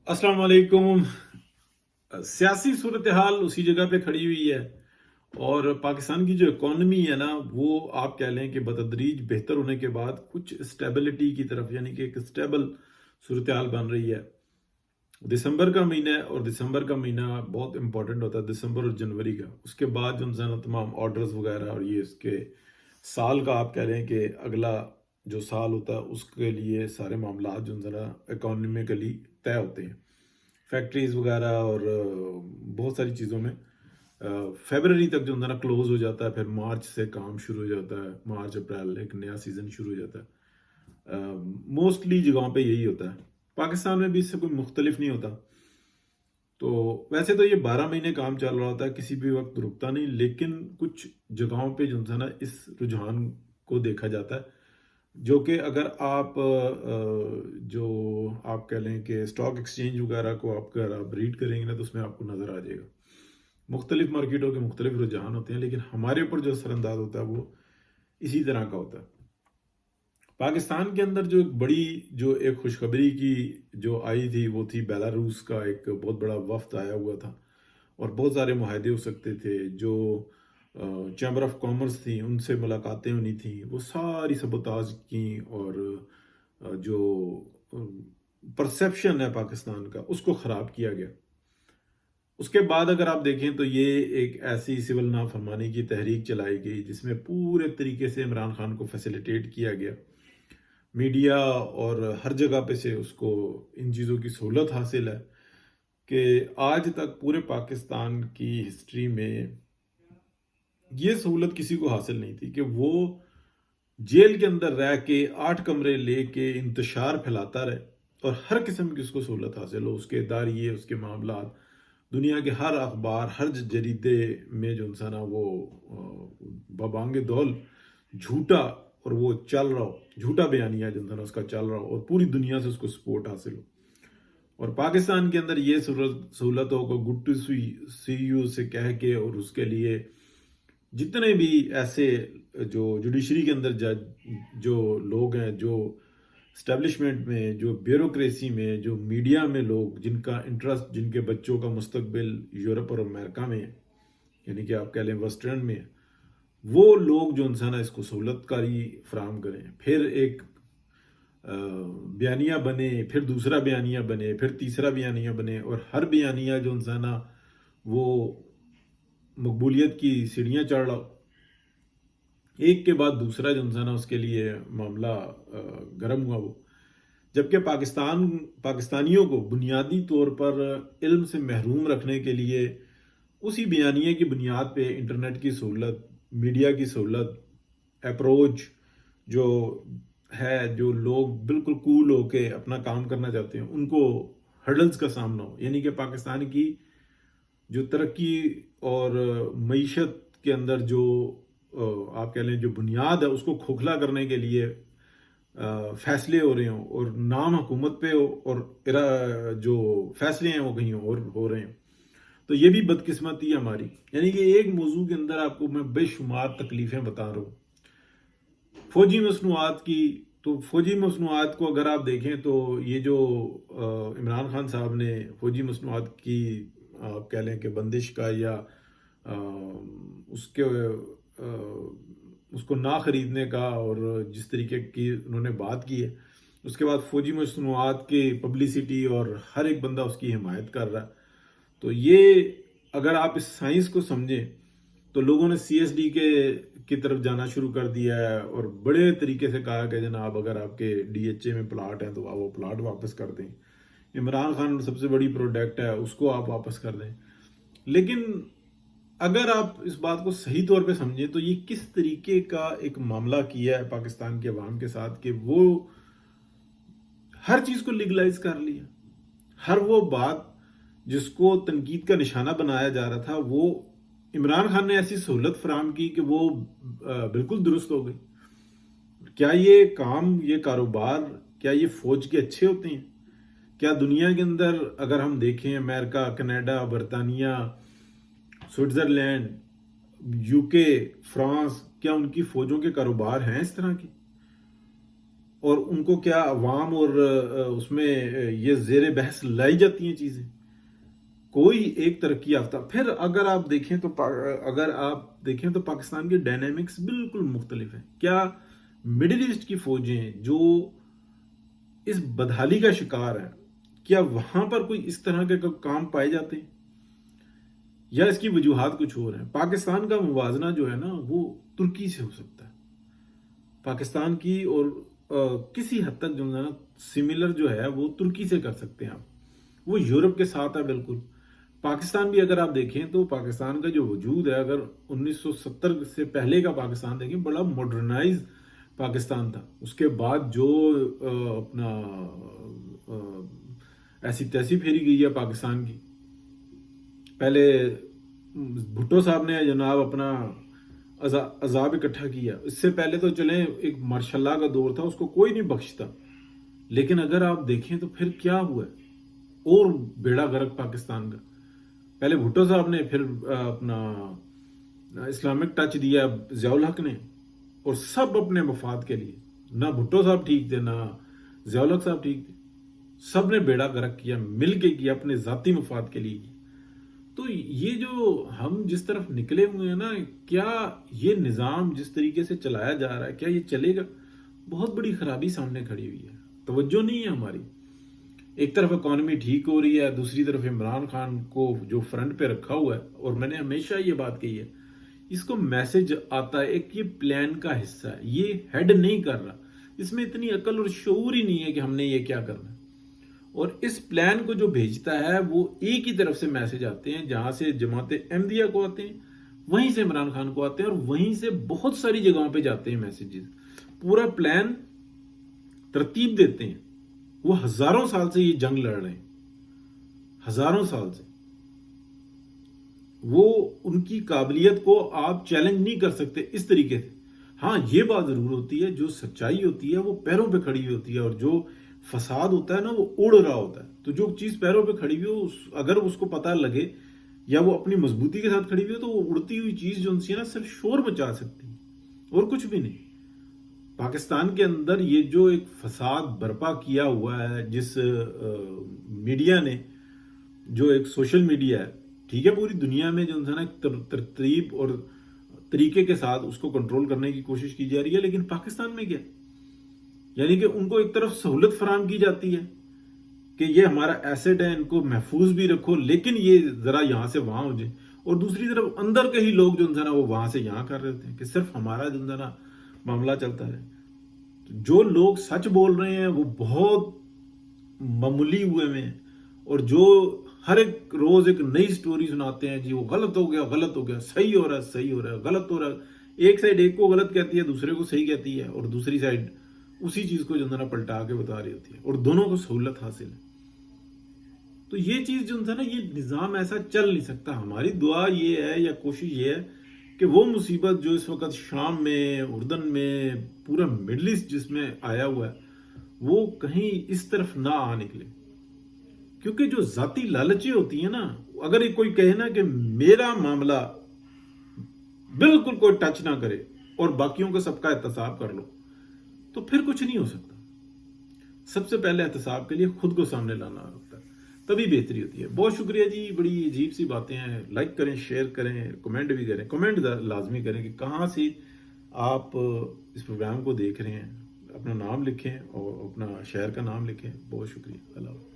अस्सलाम वालेकुम। सियासी सूरत हाल उसी जगह पे खड़ी हुई है और पाकिस्तान की जो इकॉनमी है ना, वो आप कह लें कि बतदरीज बेहतर होने के बाद कुछ स्टेबिलिटी की तरफ, यानी कि एक स्टेबल सूरत हाल बन रही है। दिसंबर का महीना है और दिसंबर का महीना बहुत इंपॉर्टेंट होता है, दिसंबर और जनवरी का। उसके बाद जो इंसान तमाम ऑर्डर्स वगैरह और ये इसके साल का आप कह लें कि अगला जो साल होता है उसके लिए सारे मामला जो इंसान इकोनॉमिकली तय होते हैं, फैक्ट्रीज वगैरह और बहुत सारी चीज़ों में फरवरी तक जो ना क्लोज हो जाता है, फिर मार्च से काम शुरू हो जाता है, मार्च अप्रैल एक नया सीज़न शुरू हो जाता है। मोस्टली जगहों पे यही होता है, पाकिस्तान में भी इससे कोई मुख्तलिफ नहीं होता। तो वैसे तो ये 12 महीने काम चल रहा होता है, किसी भी वक्त रुकता नहीं, लेकिन कुछ जगहों पे जो है ना इस रुझान को देखा जाता है, जो कि अगर आप जो आप कह लें कि स्टॉक एक्सचेंज वगैरह को आप अगर आप रीड करेंगे ना, तो उसमें आपको नज़र आ जाएगा। मुख्तलिफ मार्केटों के मुख्तलिफ रुझान होते हैं, लेकिन हमारे ऊपर जो असरअंदाज होता है वो इसी तरह का होता है। पाकिस्तान के अंदर जो एक बड़ी जो एक खुशखबरी की जो आई थी, वो थी बेलारूस का एक बहुत बड़ा वफ्द आया हुआ था और बहुत सारे मुआहदे हो सकते थे। जो चैम्बर ऑफ कॉमर्स थी उनसे मुलाकातें होनी थी, वो सारी सबोताज की और जो परसेप्शन है पाकिस्तान का उसको ख़राब किया गया। उसके बाद अगर आप देखें तो ये एक ऐसी सिविल नाफरमानी की तहरीक चलाई गई जिसमें पूरे तरीके से इमरान खान को फैसिलिटेट किया गया। मीडिया और हर जगह पे से उसको इन चीज़ों की सहूलत हासिल है कि आज तक पूरे पाकिस्तान की हिस्ट्री में ये सहूलत किसी को हासिल नहीं थी कि वो जेल के अंदर रह के 8 कमरे लेके इंतशार फैलाता रहे और हर किस्म की उसको सहूलत हासिल हो, उसके दारिये, उसके मामला दुनिया के हर अखबार, हर जरीदे में जो इंसान है वो बबांगे दौल झूठा, और वो चल रहा हो, झूठा बयानिया जो इंसान उसका चल रहा हो और पूरी दुनिया से उसको सपोर्ट हासिल हो। और पाकिस्तान के अंदर ये सहूलतों को गुड टू सी यू से कह के और उसके लिए जितने भी ऐसे जो जुडिशरी के अंदर जज जो लोग हैं, जो स्टैब्लिशमेंट में, जो ब्यूरोक्रेसी में, जो मीडिया में लोग जिनका इंटरेस्ट, जिनके बच्चों का मुस्तकबिल यूरोप और अमेरिका में है, यानी कि आप कह लें वेस्टर्न में है, वो लोग जो इंसान है इसको सहूलतकारी फराम करें, फिर एक बयानिया बने, फिर दूसरा बयानिया बने, फिर तीसरा बयानिया बने, और हर बयानिया जो इंसान वो मकबूलियत की सीढ़ियाँ चढ़ रहा हो, एक के बाद दूसरा जो इंसान उसके लिए मामला गर्म हुआ वो। जबकि पाकिस्तानियों को बुनियादी तौर पर इल्म से महरूम रखने के लिए उसी बयानिए की बुनियाद पे इंटरनेट की सहूलत, मीडिया की सहूलत, अप्रोच जो है, जो लोग बिल्कुल कूल होके अपना काम करना चाहते हैं उनको हर्डल्स का सामना हो, यानी कि पाकिस्तान की जो तरक्की और मईशत के अंदर जो आप कह लें जो बुनियाद है उसको खोखला करने के लिए फैसले हो रहे हों और नाम हुकूमत पे हो और जो फैसले हैं वो कहीं और हो रहे हैं। तो ये भी बदकिस्मती है हमारी, यानी कि एक मौजू के अंदर आपको मैं बेशुमार तकलीफ़ें बता रहा हूँ फौजी मसनूआत की। तो फौजी मसनूआत को अगर आप देखें तो ये जो इमरान खान साहब ने फौजी मसनूआत की आप कह लें कि बंदिश का या उसके उसको ना ख़रीदने का और जिस तरीके की उन्होंने बात की है, उसके बाद फ़ौजी मसनूआत की पब्लिसिटी और हर एक बंदा उसकी हिमायत कर रहा है। तो ये अगर आप इस साइंस को समझें तो लोगों ने CSD के की तरफ जाना शुरू कर दिया है और बड़े तरीके से कहा कि जनाब अगर आपके DHA में प्लाट हैं तो आप वो प्लाट वापस कर दें, इमरान खान सबसे बड़ी प्रोडक्ट है उसको आप वापस कर दें। लेकिन अगर आप इस बात को सही तौर पे समझें तो ये किस तरीके का एक मामला किया है पाकिस्तान के अवाम के साथ कि वो हर चीज़ को लीगलाइज कर लिया। हर वो बात जिसको तनकीद का निशाना बनाया जा रहा था वो इमरान खान ने ऐसी सहूलत फराम की कि वो बिल्कुल दुरुस्त हो गई। क्या ये काम, ये कारोबार, क्या ये फौज के अच्छे होते हैं? क्या दुनिया के अंदर अगर हम देखें अमेरिका, कनाडा, बरतानिया, स्विट्ज़रलैंड, UK, फ्रांस, क्या उनकी फौजों के कारोबार हैं इस तरह के? اور ان کو کیا عوام اور اس میں یہ زیر بحث لائی جاتی ہیں چیزیں؟ کوئی ایک ترقی یافتہ پھر اگر آپ دیکھیں تو پاکستان کے ڈائنامکس بالکل مختلف ہیں. کیا مڈل ایسٹ کی فوجیں جو اس بدحالی کا شکار ہے، کیا وہاں پر کوئی اس طرح کے کام پائے جاتے ہیں، یا اس کی وجوہات کچھ اور ہیں؟ پاکستان کا موازنہ جو ہے نا وہ ترکی سے ہو سکتا ہے. پاکستان کی اور کسی حد تک جو ہے نا سملر جو ہے وہ ترکی سے کر سکتے ہیں آپ. وہ یورپ کے ساتھ ہے بالکل. پاکستان بھی اگر آپ دیکھیں تو پاکستان کا جو وجود ہے، اگر 1970 سے پہلے کا پاکستان دیکھیں، بڑا ماڈرنائز پاکستان تھا. اس کے بعد جو اپنا ایسی تیسی پھیری گئی ہے پاکستان کی. پہلے بھٹو صاحب نے جناب اپنا عذاب اکٹھا کیا. اس سے پہلے تو چلیں ایک مارشاء اللہ کا دور تھا، اس کو کوئی نہیں بخشتا. لیکن اگر آپ دیکھیں تو پھر کیا ہوا ہے، اور بیڑا غرق پاکستان کا. پہلے بھٹو صاحب نے، پھر اپنا اسلامک ٹچ دیا ضیاء الحق نے، اور سب اپنے مفاد کے لیے. نہ بھٹو صاحب ٹھیک تھے، نہ ضیاء الحق صاحب ٹھیک تھے. سب نے بیڑا غرق کیا، مل کے کیا، اپنے ذاتی مفاد کے لیے کیا. تو یہ جو ہم جس طرف نکلے ہوئے ہیں نا، کیا یہ نظام جس طریقے سے چلایا جا رہا ہے کیا یہ چلے گا؟ بہت بڑی خرابی سامنے کھڑی ہوئی ہے. توجہ نہیں ہے ہماری. ایک طرف اکانومی ٹھیک ہو رہی ہے، دوسری طرف عمران خان کو جو فرنٹ پہ رکھا ہوا ہے، اور میں نے ہمیشہ یہ بات کہی ہے، اس کو میسج آتا ہے ایک، یہ پلان کا حصہ ہے، یہ ہیڈ نہیں کر رہا. اس میں اتنی عقل اور شعور ہی نہیں ہے کہ ہم نے یہ کیا کرنا ہے. اور اس پلان کو جو بھیجتا ہے وہ ایک ہی طرف سے میسج آتے ہیں، جہاں سے جماعت احمدیہ کو آتے ہیں، وہیں سے عمران خان کو آتے ہیں، اور وہیں سے بہت ساری جگہوں پہ جاتے ہیں میسیجز. پورا پلان ترتیب دیتے ہیں. وہ ہزاروں سال سے یہ جنگ لڑ رہے ہیں، ہزاروں سال سے. وہ ان کی قابلیت کو آپ چیلنج نہیں کر سکتے اس طریقے سے. ہاں یہ بات ضرور ہوتی ہے، جو سچائی ہوتی ہے وہ پیروں پہ کھڑی ہوئی ہوتی ہے، اور جو فساد ہوتا ہے نا وہ اڑ رہا ہوتا ہے. تو جو چیز پیروں پہ کھڑی ہوئی ہو، اگر اس کو پتہ لگے یا وہ اپنی مضبوطی کے ساتھ کھڑی ہوئی ہو، تو وہ اڑتی ہوئی چیز جو ان سے نا صرف شور مچا سکتی ہے اور کچھ بھی نہیں. پاکستان کے اندر یہ جو ایک فساد برپا کیا ہوا ہے، جس میڈیا نے، جو ایک سوشل میڈیا ہے، ٹھیک ہے، پوری دنیا میں جو ہے نا ترتیب اور طریقے کے ساتھ اس کو کنٹرول کرنے کی کوشش کی جا رہی ہے. لیکن پاکستان میں کیا، یعنی کہ ان کو ایک طرف سہولت فراہم کی جاتی ہے کہ یہ ہمارا ایسٹ ہے، ان کو محفوظ بھی رکھو، لیکن یہ ذرا یہاں سے وہاں ہو جائے. اور دوسری طرف اندر کے ہی لوگ جو ہے نا وہ وہاں سے یہاں کر رہے ہوتے ہیں کہ صرف ہمارا جو ہے نا معاملہ چلتا ہے. جو لوگ سچ بول رہے ہیں وہ بہت معمولی ہوئے میں، اور جو ہر ایک روز ایک نئی سٹوری سناتے ہیں، جی وہ غلط ہو گیا، غلط ہو گیا، صحیح ہو رہا ہے، صحیح ہو رہا ہے، غلط ہو رہا ہے. ایک سائڈ ایک کو غلط کہتی ہے، دوسرے کو صحیح کہتی ہے، اور دوسری سائڈ اسی چیز کو جو ہے نا پلٹا کے بتا رہی ہوتی ہے، اور دونوں کو سہولت حاصل ہے. تو یہ چیز جو ہے نا، یہ نظام ایسا چل نہیں سکتا. ہماری دعا یہ ہے یا کوشش یہ ہے کہ وہ مصیبت جو اس وقت شام میں، اردن میں، پورا مڈل ایسٹ جس میں آیا ہوا ہے، وہ کہیں اس طرف نہ آ نکلے. کیونکہ جو ذاتی لالچیں ہوتی ہیں نا، اگر کوئی کہے نا کہ میرا معاملہ بالکل کوئی ٹچ نہ کرے اور باقیوں کو سب کا احتساب کر لو، تو پھر کچھ نہیں ہو سکتا. سب سے پہلے احتساب کے لیے خود کو سامنے لانا ہوتا ہے، تبھی بہتری ہوتی ہے. بہت شکریہ جی، بڑی عجیب سی باتیں ہیں. لائک کریں، شیئر کریں، کمنٹ بھی کریں. کمنٹ لازمی کریں کہ کہاں سے آپ اس پروگرام کو دیکھ رہے ہیں. اپنا نام لکھیں اور اپنا شہر کا نام لکھیں. بہت شکریہ. اللہ حافظ.